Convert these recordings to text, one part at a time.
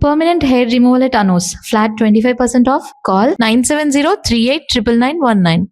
Permanent hair removal at Anos. Flat 25% off. Call 970-389919.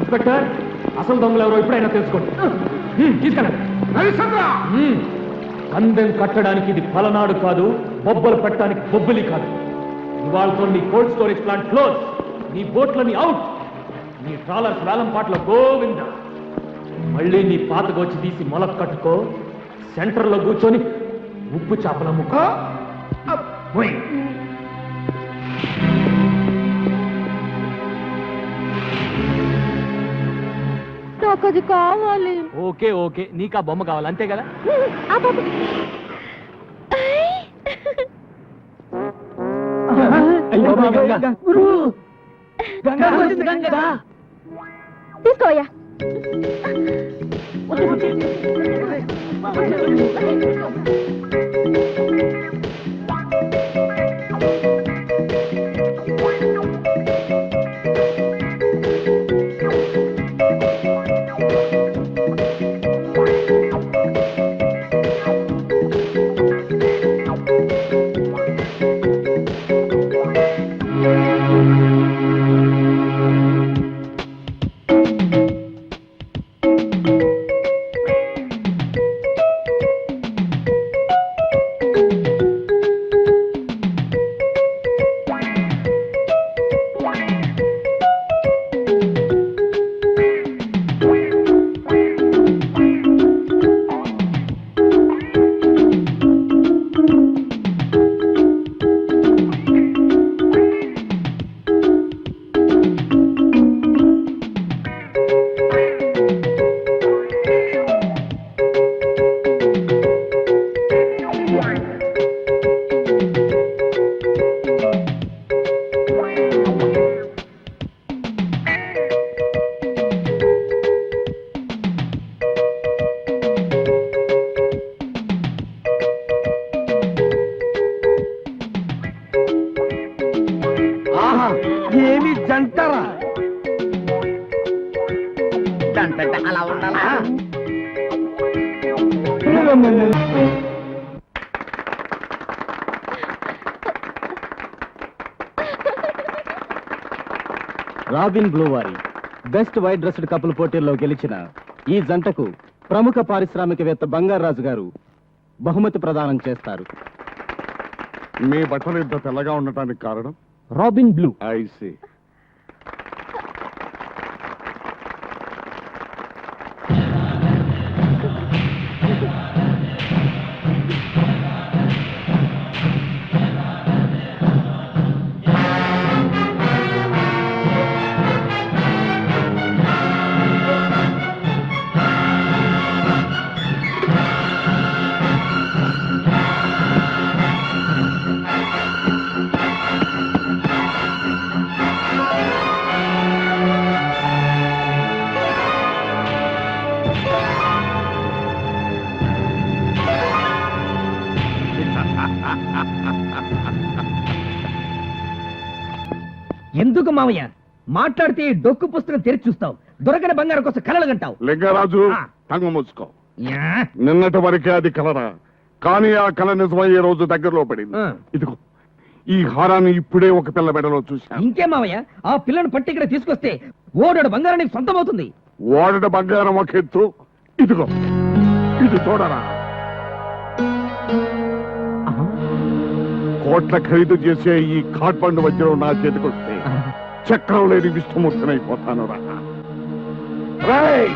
Inspector, అసలు దొంగలు ఎవరో ఇప్పుడైనా తెలుసుకోండి. తీసుకెళ్ళండి. పందెం కట్టడానికి ఇది పలనాడు కాదు, బొబ్బలు పెట్టడానికి బొబ్బలి కాదు. ఇవాళతో నీ కోల్డ్ స్టోరేజ్ ప్లాంట్ క్లోజ్, నీ బోట్లని అవుట్, నీ ట్రాలర్స్ వేలం పాటలో గోవింద. మళ్ళీ నీ పాతగొచ్చి తీసి మొలక కట్టుకో, సెంటర్లో కూర్చొని ఉప్పు చేపల ముక్క. నాకు అది కావాలి. ఓకే ఓకే, నీకు ఆ బొమ్మ కావాలి అంతే కదా. తీసుకోయా. ఏమి జంటరా? జంట అలా ఉండాలా? రాబిన్ బ్లూ వారి బెస్ట్ వైట్ డ్రెస్డ్ కపుల్ పోటీల్లో గెలిచిన ఈ జంటకు ప్రముఖ పారిశ్రామికవేత్త బంగారాజు గారు బహుమతి ప్రదానం చేస్తారు. మీ బట్టలు ఇంత తెల్లగా ఉండటానికి కారణం? Robin blue. I see. ఊరుకు మావయ్య, మాట్లాడితే ఈ డొక్కు పుస్తకం తెరిచి చూస్తావు, దొరకని బంగారం కోసం కలలు గంటావు. లింగరాజు ఆ. తంగు మూసుకో. యా. నిన్నటి వరకే అది కలరా, కానీ ఆ కళ నిజమయ్యే రోజు దగ్గరలో పడింది. ఆ. ఇదిగో ఈ హారాన్ని ఇప్పుడే ఒక పిల్ల మెడలో చూశాను. ఇంకే మావయ్య, ఆ పిల్లను పట్టి ఇక్కడ తీసుకొస్తే ఓడోడు బంగారం నీకు సొంతమవుతుంది. వాడట బంగారం ఒక ఎత్తు, ఇదిగో ఇది చూడరా. కోట్ల ఖరీదు చేసే ఈ కాట్పండు వజ్రం నా చేతికొస్తే చక్రం లేని విష్ణుమూర్తినైపోతాను రా. రేయ్!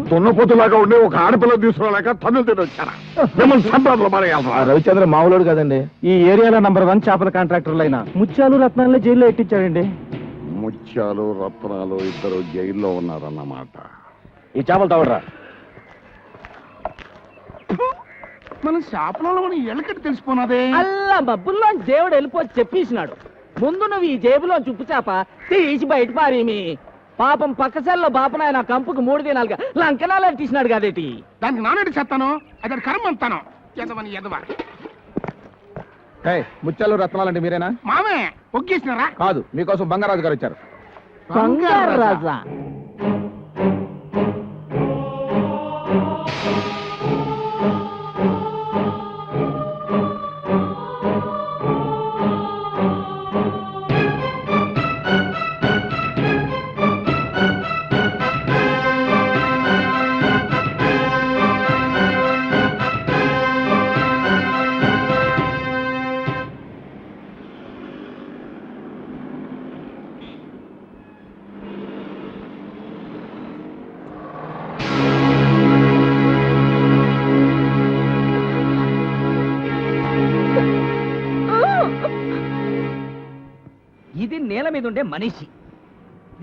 దున్నపోతులాగా ఉండే ఒక ఆడపిల్ల తీసుకురాలేక తన్నులు తిని వచ్చారా? మిమ్మల్ని సంపాదనలో మారేయాలరా? రవిచంద్ర మామూలుడు కదండి. ఈ ఏరియాలో నంబర్ 1 చేపల కాంట్రాక్టర్లైన ముత్యాలు రత్నాలని జైల్లో ఎట్టించాడండి. ముత్యాలు రత్నాలు ఇద్దరు జైల్లో ఉన్నారన్నమాట. ఈ చేపలు తవడరా. మనం షాపులలో ఎలకటి తెలిసిపోనాదే. అల్లా బబ్బుల్లో దేవుడు వెళ్ళిపోయి చెప్పేసినాడు, ముందు నువ్వు ఈ జేబులో చుప్పు చేప తీసి బయట పారేమి. పాపం పక్క సెల్లో బాపనాయన కంపుకు 3 దినాలుగా లంకనాలు తీసినాడు కదేటి. దానికి నానడి చేస్తాను, అది కర్మ అంతాను. ఎదవని ఎదవ ముత్యాలు రత్నాలండి మీరేనా? మామే ఒగ్గేసినారా? కాదు, మీకోసం బంగారాజు గారు వచ్చారు. బంగారు రాజా. ఇది నేల మీద ఉండే మనిషి.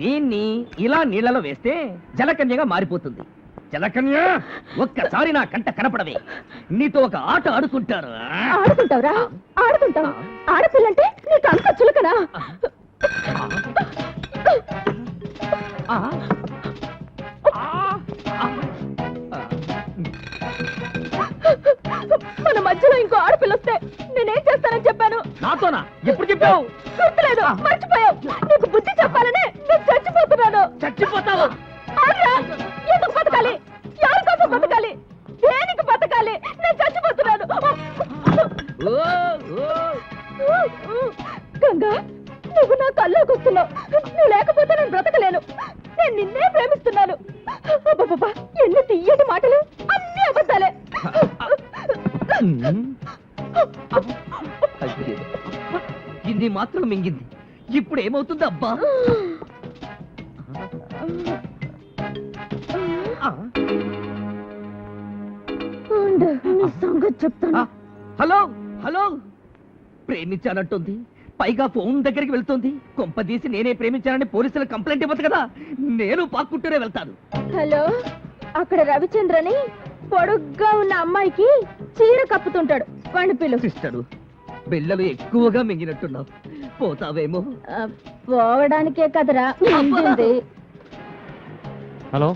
దీన్ని ఇలా నీళ్లలో వేస్తే జలకన్యగా మారిపోతుంది. జలకన్య, ఒక్కసారి నా కంట కనపడవే, నీతో ఒక ఆట ఆడుకుంటారు. ఆడుకుంటావురా, ఆడుకుంటావు. ఆడపిల్లంటే నీకు అంత చులకనా? ఆ, మన మధ్యలో ఇంకో ఆడపిల్ల వస్తే నేనేం చేస్తానని చెప్పాను? నాతోనా? ఎప్పుడు చెప్పావు? గుర్తులేదు, మర్చిపోయావు. నీకు బుద్ధి చెప్పాలని నేను చచ్చిపోతున్నాను. చచ్చిపోతావా? ఆగ్రా, ఎందుకు బతకాలి? ఎవరి కోసం బతకాలి? దేనికి బతకాలి? నేను చచ్చిపోతున్నాను. గంగా, నువ్వు నా కల్లోకి వస్తున్నావు. నువ్వు లేకపోతే నేను బ్రతకలేను. నేను నిన్నే ప్రేమిస్తున్నాను. అబ్బబ్బబ్బా, ఎన్ని తీయటి మాటలు, అన్ని అబద్ధాలే. ఇది మాత్రం మింగింది. ఇప్పుడు ఏమవుతుంది అబ్బా? ఉండు, నీ సంగతి చెప్తాను. హలో హలో, ప్రేమించానంటుంది, పైగా ఫోన్ దగ్గరికి వెళ్తుంది. కొంపదీసి నేనే ప్రేమించానని పోలీసులకు కంప్లైంట్ ఇవ్వదు కదా. నేను పాక్కుంటూనే వెళ్తాను. హలో, అక్కడ రవిచంద్రని పొడుగ్గా ఉన్న అమ్మాయికి చీర కప్పుతుంటాడు. వాడిని పిలు. సిస్టరు, బిళ్ళలు ఎక్కువగా మింగినట్టున్నావు, పోతావేమో. పోవడానికే కదరా మింగింది. హలో,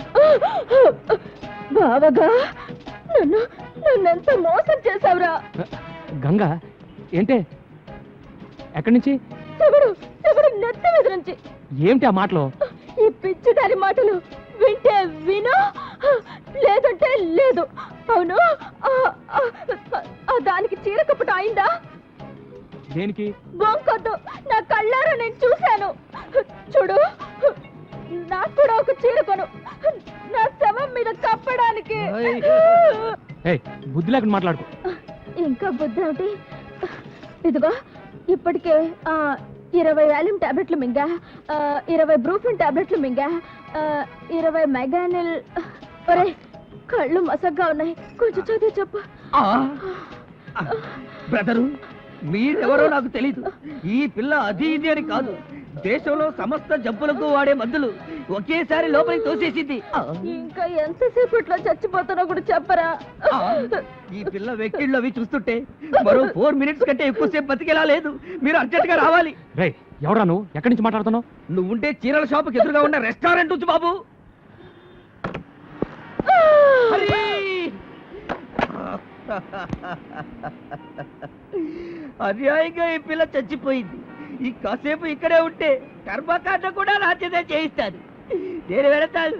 బావగా, నన్నెంత మోసం చేసావురా. గంగా, ఏంటే? ఎక్కడి నుంచి? చెవుడు నెత్తి మీద నుంచి. ఏమిటి ఆ మాటలు? ఈ పిచ్చిదారి మాటలు వింటే విను, లేదంటే లేదు. అవును, దానికి చీర కప్పటం అయిందా? దేనికి? బొంకొద్దు, నా కళ్ళారా నేను చూశాను. చూడు, నాకు కూడా ఒక చీర కొను, నా శవం మీద కప్పడానికి. ఏయ్, బుద్ధి లేకుండా మాట్లాడుకో. ఇంకా బుద్ధి ఏమిటి? ఇదిగో, ఇప్పటికే 20 వాల్యూమ్ టాబ్లెట్లు మింగా, 20 బ్రూఫిన్ టాబ్లెట్లు మింగా, 20 మెగానిల్. ఒరే, కళ్ళు మసగ్గా ఉన్నాయి, కొంచెం చదివి చెప్పు. బ్రదరు, మీరెవరో నాకు తెలీదు. ఈ పిల్ల అది ఇది అని కాదు, దేశంలో సమస్త జబ్బులకు వాడే మందులు ఒకేసారి లోపలికి తోసేసింది. ఇంకా ఎంతసేపట్లో చచ్చిపోతానో కూడా చెప్పరా? ఈ పిల్ల వెక్కిళ్ళు అవి చూస్తుంటే మరో 4 మినిట్స్ కంటే ఎక్కువసేపు బతికేలా లేదు. మీరు అర్జెంట్ గా రావాలి. రేయ్, ఎవరా నువ్వు? ఎక్కడి నుంచి మాట్లాడుతున్నావు? నువ్వుంటే చీరల షాపుకి ఎదురుగా ఉన్న రెస్టారెంట్ నుంచి బాబు. హరి! అన్యాయంగా ఈ పిల్ల చచ్చిపోయింది. ఈ కాసేపు ఇక్కడే ఉంటే కర్మకాండ కూడా నా చేత చేయిస్తాను. నేను వెళతాను.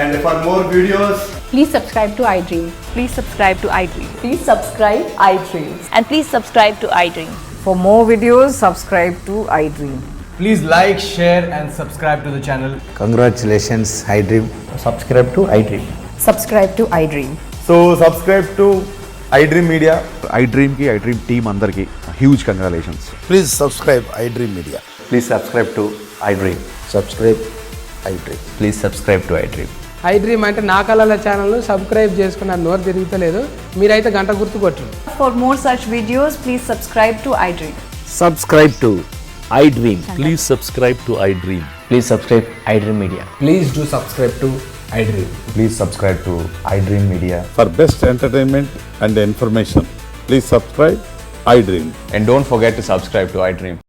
And for more videos, Please subscribe to iDream. Please subscribe to iDream. Please subscribe iDream. And please subscribe to iDream. For more videos, subscribe to iDream. please like, share and subscribe to the channel. Congratulations, iDream. Subscribe to iDream. Subscribe to iDream. So subscribe to iDream Media. iDream కి iDream team అందరికి huge congratulations. Please subscribe iDream Media. Please subscribe to iDream. Subscribe iDream. Please subscribe to iDream. iDream అంటే నా కళల channel subscribe చేసుకున్న నోరు తిరుగుతలేదు. మీరైతే గంట గుర్తు కొట్టండి. For more such videos, please subscribe to iDream. Subscribe to iDream. Please subscribe to iDream. Please subscribe iDream Media. Please do subscribe to iDream. Please subscribe to iDream Media. For best entertainment and information please subscribe iDream. And don't forget to subscribe to iDream.